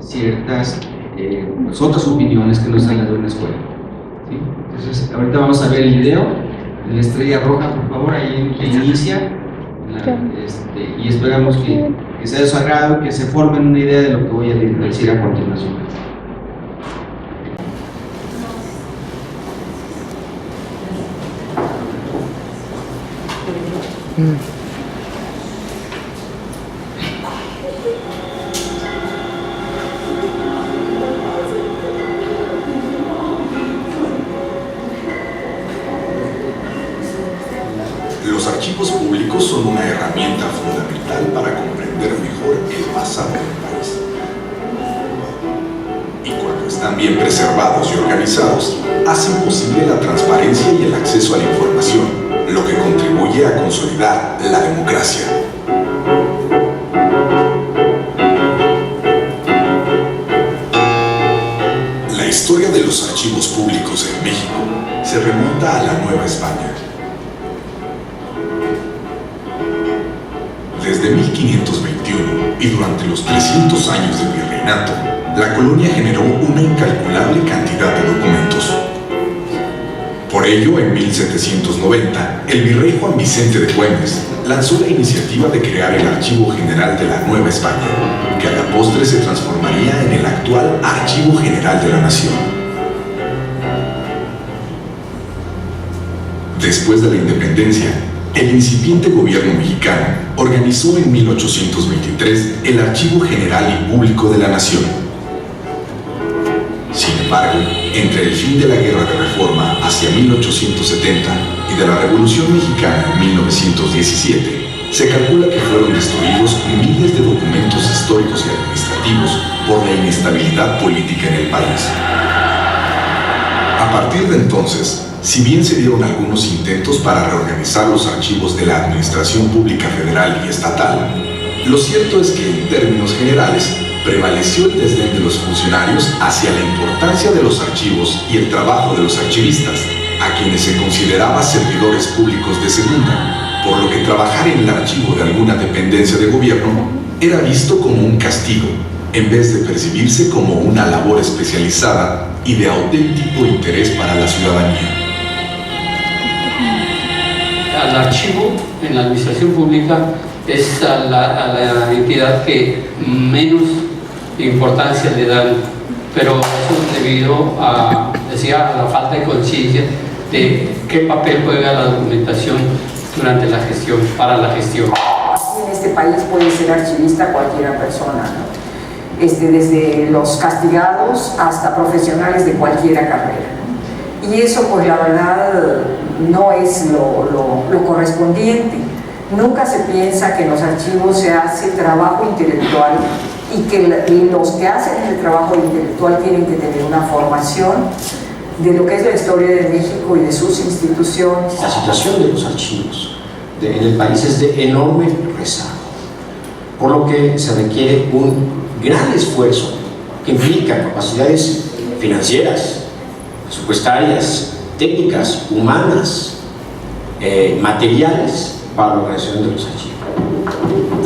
ciertas pues otras opiniones que no están las de una escuela, ¿sí? Entonces, ahorita vamos a ver el video, la estrella roja, por favor, ahí inicia, y esperamos que sea de su agrado, que se formen una idea de lo que voy a decir a continuación. Los archivos públicos son una herramienta fundamental para comprender mejor el pasado del país. Y cuando están bien preservados y organizados, hacen posible la transparencia y el acceso a la información, lo que contribuye a consolidar la democracia. La historia de los archivos públicos en México se remonta a la Nueva España. Desde 1521 y durante los 300 años del virreinato, la colonia generó una incalculable cantidad de documentos. Por ello, en 1790, el virrey Juan Vicente de Güemes lanzó la iniciativa de crear el Archivo General de la Nueva España, que a la postre se transformaría en el actual Archivo General de la Nación. Después de la independencia, el incipiente gobierno mexicano organizó en 1823 el Archivo General y Público de la Nación. Sin embargo, entre el fin de la Guerra de Reforma hacia 1870 y de la Revolución Mexicana en 1917, se calcula que fueron destruidos miles de documentos históricos y administrativos por la inestabilidad política en el país. A partir de entonces, si bien se dieron algunos intentos para reorganizar los archivos de la Administración Pública Federal y Estatal, lo cierto es que, en términos generales, prevaleció el desdén de los funcionarios hacia la importancia de los archivos y el trabajo de los archivistas, a quienes se consideraba servidores públicos de segunda, por lo que trabajar en el archivo de alguna dependencia de gobierno era visto como un castigo, en vez de percibirse como una labor especializada y de auténtico interés para la ciudadanía. Al archivo en la administración pública es a la entidad que menos importancia le dan, pero eso es debido a la falta de conciencia de qué papel juega la documentación durante la gestión, para la gestión. En este país puede ser archivista cualquier persona, ¿no? Desde los castigados hasta profesionales de cualquier carrera, ¿no? Y eso, pues la verdad, no es lo correspondiente. Nunca se piensa que en los archivos se hace trabajo intelectual y que los que hacen el trabajo intelectual tienen que tener una formación de lo que es la historia de México y de sus instituciones. La situación de los archivos en el país es de enorme rezago, por lo que se requiere un gran esfuerzo que implica capacidades financieras, presupuestarias, técnicas, humanas, materiales para la organización de los archivos.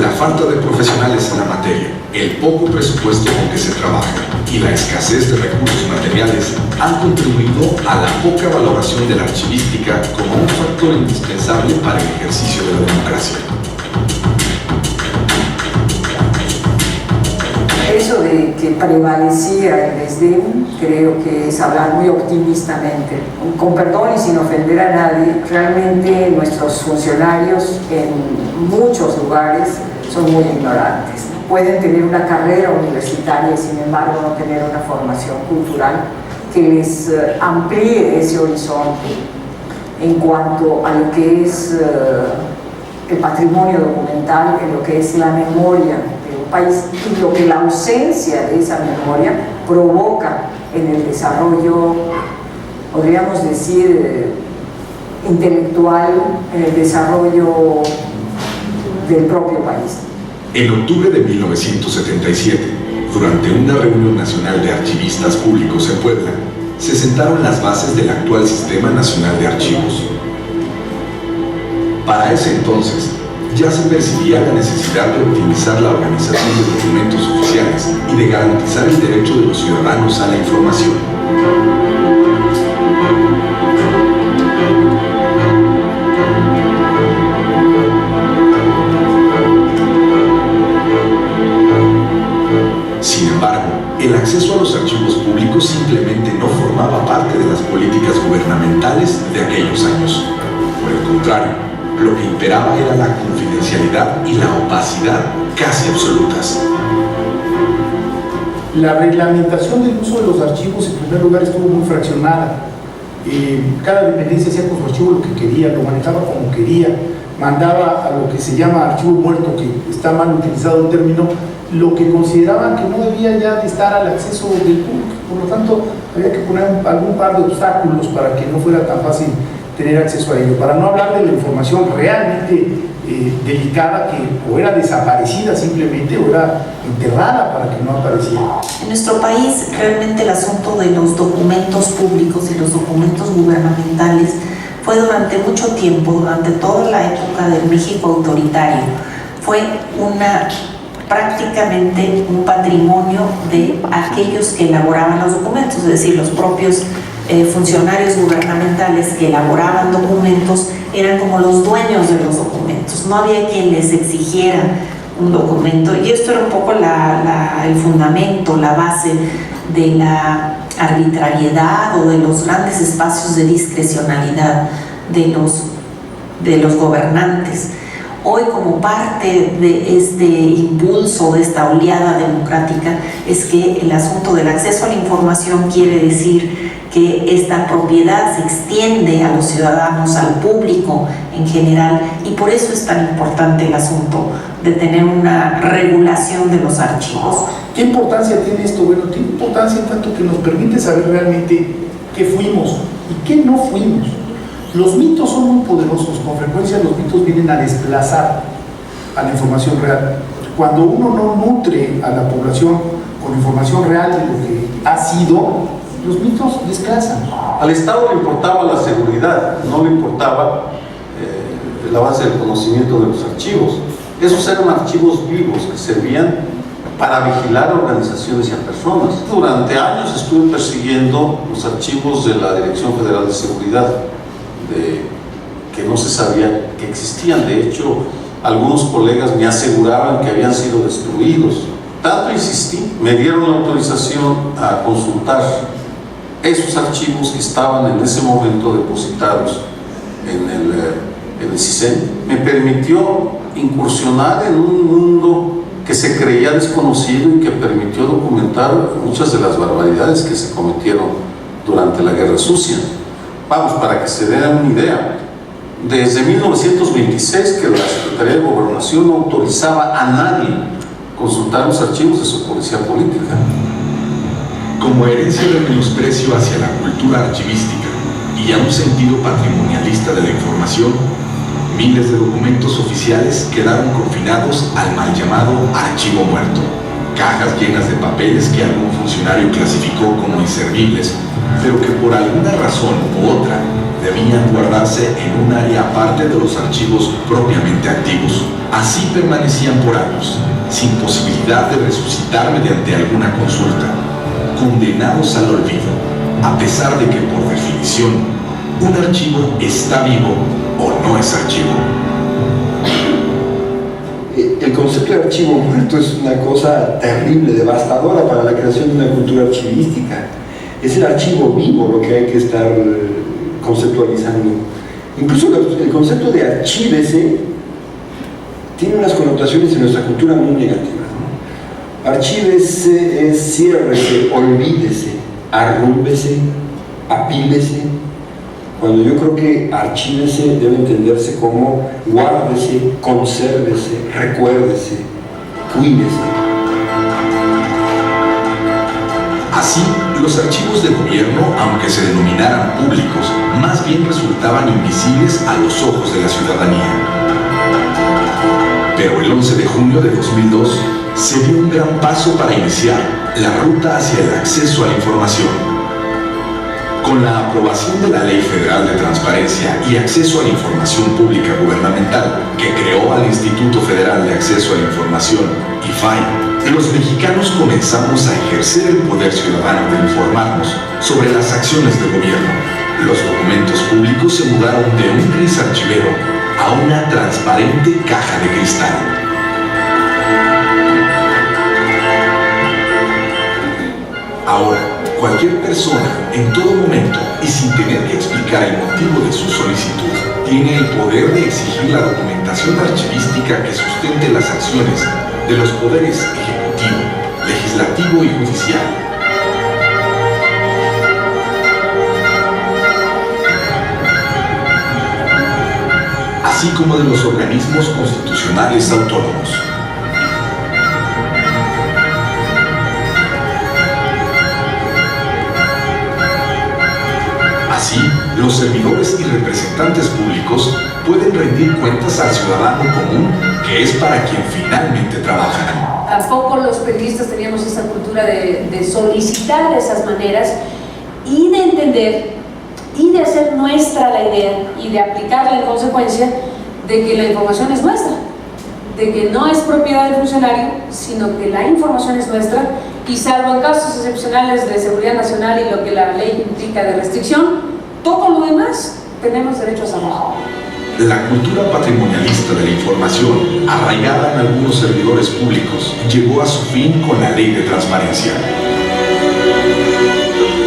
La falta de profesionales en la materia, el poco presupuesto con que se trabaja y la escasez de recursos materiales han contribuido a la poca valoración de la archivística como un factor indispensable para el ejercicio de la democracia. Eso de que prevalecía el desdén, creo que es hablar muy optimistamente. Con perdón y sin ofender a nadie, realmente nuestros funcionarios en muchos lugares son muy ignorantes. Pueden tener una carrera universitaria y sin embargo no tener una formación cultural que les amplíe ese horizonte en cuanto a lo que es el patrimonio documental, en lo que es la memoria país y lo que la ausencia de esa memoria provoca en el desarrollo, podríamos decir, intelectual, en el desarrollo del propio país. En octubre de 1977, durante una reunión nacional de archivistas públicos en Puebla, se sentaron las bases del actual Sistema Nacional de Archivos. Para ese entonces, ya se percibía la necesidad de optimizar la organización de documentos oficiales y de garantizar el derecho de los ciudadanos a la información. Sin embargo, el acceso a los archivos públicos simplemente no formaba parte de las políticas gubernamentales de aquellos años. Por el contrario, lo que imperaba era la confidencialidad y la opacidad casi absolutas. La reglamentación del uso de los archivos, en primer lugar, estuvo muy fraccionada. Cada dependencia hacía con su archivo lo que quería, lo manejaba como quería, mandaba a lo que se llama archivo muerto, que está mal utilizado el término, lo que consideraban que no debía ya de estar al acceso del público. Por lo tanto, había que poner algún par de obstáculos para que no fuera tan fácil tener acceso a ello. Para no hablar de la información realmente delicada, que o era desaparecida simplemente o era enterrada para que no apareciera. En nuestro país, realmente el asunto de los documentos públicos y los documentos gubernamentales fue durante mucho tiempo, durante toda la época del México autoritario, fue prácticamente un patrimonio de aquellos que elaboraban los documentos, es decir, los propios funcionarios gubernamentales que elaboraban documentos eran como los dueños de los documentos, no había quien les exigiera un documento, y esto era un poco el fundamento, la base de la arbitrariedad o de los grandes espacios de discrecionalidad de los gobernantes. Hoy, como parte de este impulso, de esta oleada democrática, es que el asunto del acceso a la información quiere decir que esta propiedad se extiende a los ciudadanos, al público en general, y por eso es tan importante el asunto de tener una regulación de los archivos. ¿Qué importancia tiene esto? Bueno, tiene importancia en tanto que nos permite saber realmente qué fuimos y qué no fuimos. Los mitos son muy poderosos, con frecuencia los mitos vienen a desplazar a la información real. Cuando uno no nutre a la población con información real de lo que ha sido, los mitos desplazan. Al Estado le importaba la seguridad, no le importaba el avance del conocimiento de los archivos. Esos eran archivos vivos que servían para vigilar organizaciones y a personas. Durante años estuve persiguiendo los archivos de la Dirección Federal de Seguridad, que no se sabía que existían. De hecho, algunos colegas me aseguraban que habían sido destruidos. Tanto insistí, me dieron la autorización a consultar esos archivos que estaban en ese momento depositados en el CISEN. Me permitió incursionar en un mundo que se creía desconocido y que permitió documentar muchas de las barbaridades que se cometieron durante la Guerra Sucia. Vamos, para que se den una idea, desde 1926 que la Secretaría de Gobernación no autorizaba a nadie consultar los archivos de su policía política. Como herencia del menosprecio hacia la cultura archivística y a un sentido patrimonialista de la información, miles de documentos oficiales quedaron confinados al mal llamado archivo muerto, cajas llenas de papeles que algún funcionario clasificó como inservibles, pero que por alguna razón u otra debían guardarse en un área aparte de los archivos propiamente activos. Así permanecían por años, sin posibilidad de resucitar mediante alguna consulta, condenados al olvido, a pesar de que por definición un archivo está vivo o no es archivo. El concepto de archivo muerto es una cosa terrible, devastadora para la creación de una cultura archivística. Es el archivo vivo lo que hay que estar conceptualizando. Incluso el concepto de archívese tiene unas connotaciones en nuestra cultura muy negativas, ¿no? Archívese es ciérrese, olvídese, arrúmbese, apílese, cuando yo creo que archívese debe entenderse como guárdese, consérvese, recuérdese, cuídese. Así, los archivos de gobierno, aunque se denominaran públicos, más bien resultaban invisibles a los ojos de la ciudadanía. Pero el 11 de junio de 2002 se dio un gran paso para iniciar la ruta hacia el acceso a la información. Con la aprobación de la Ley Federal de Transparencia y Acceso a la Información Pública Gubernamental, que creó al Instituto Federal de Acceso a la Información, IFAI, los mexicanos comenzamos a ejercer el poder ciudadano de informarnos sobre las acciones del gobierno. Los documentos públicos se mudaron de un gris archivero a una transparente caja de cristal. Ahora, cualquier persona, en todo momento y sin tener que explicar el motivo de su solicitud, tiene el poder de exigir la documentación archivística que sustente las acciones de los poderes ejecutivo, legislativo y judicial. Así como de los organismos constitucionales autónomos. Así, los servidores y representantes públicos pueden rendir cuentas al ciudadano común, que es para quien finalmente trabajan. Tampoco los periodistas teníamos esa cultura de solicitar de esas maneras y de entender y de hacer nuestra la idea y de aplicarla en consecuencia de que la información es nuestra, de que no es propiedad del funcionario, sino que la información es nuestra y salvo en casos excepcionales de seguridad nacional y lo que la ley implica de restricción, todo lo demás tenemos derecho a saber. La cultura patrimonialista de la información, arraigada en algunos servidores públicos, llegó a su fin con la Ley de Transparencia.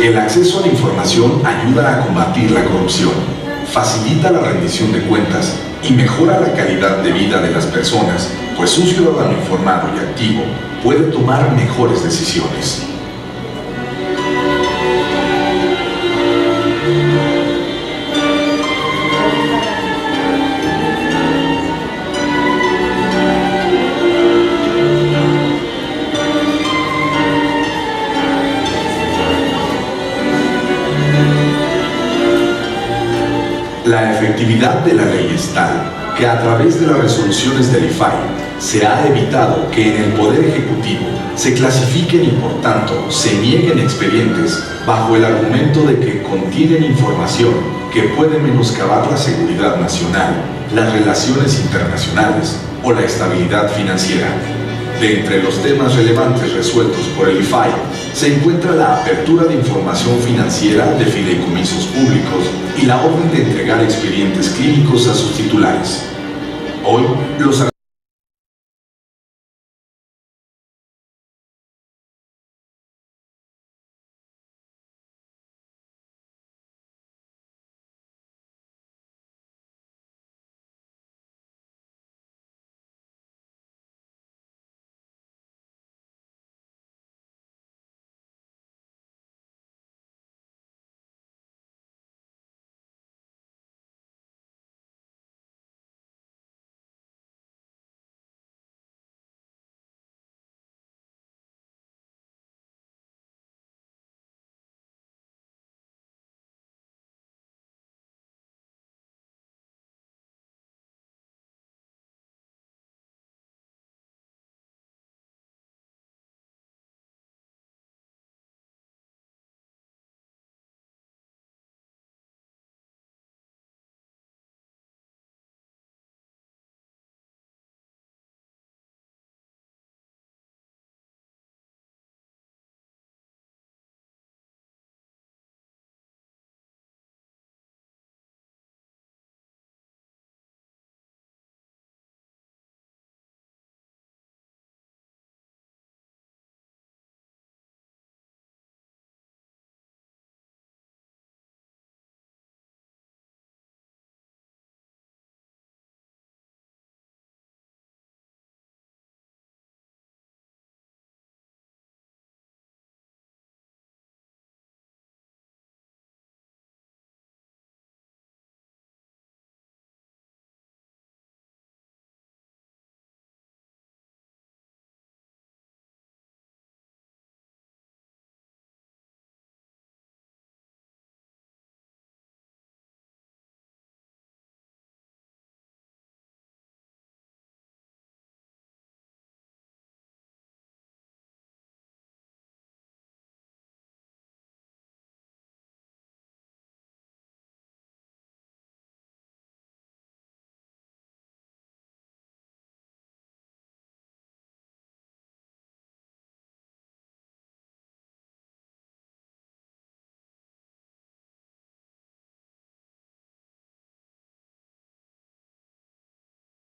El acceso a la información ayuda a combatir la corrupción, facilita la rendición de cuentas y mejora la calidad de vida de las personas, pues un ciudadano informado y activo puede tomar mejores decisiones. La efectividad de la ley es tal que a través de las resoluciones del IFAI se ha evitado que en el Poder Ejecutivo se clasifiquen y por tanto se nieguen expedientes bajo el argumento de que contienen información que puede menoscabar la seguridad nacional, las relaciones internacionales o la estabilidad financiera. De entre los temas relevantes resueltos por el IFAI se encuentra la apertura de información financiera de fideicomisos públicos y la orden de entregar expedientes clínicos a sus titulares. Hoy, los